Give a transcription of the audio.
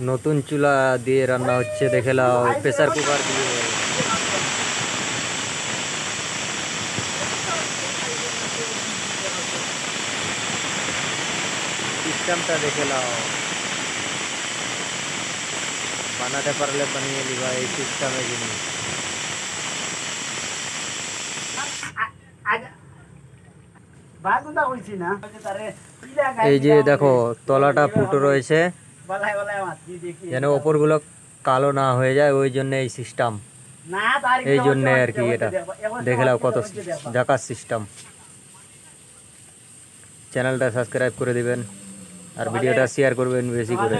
নতুন চুলা দিয়ে রান্না হচ্ছে, দেখে নাও। প্রেসার কুকার দিয়ে সিস্টেমটা দেখে নাও। বানাতে পারলে বানিয়ে নিবা এই সিস্টেমে জিনিস। এই যে দেখো তলাটা ফুটো রয়েছে, যেন ওপরগুলো কালো না হয়ে যায়, ওই জন্য এই সিস্টেম। এই জন্য আর কি, এটা দেখে নাও কত জাকাস সিস্টেম। চ্যানেলটা সাবস্ক্রাইব করে দিবেন আর ভিডিওটা শেয়ার করবেন বেশি করে।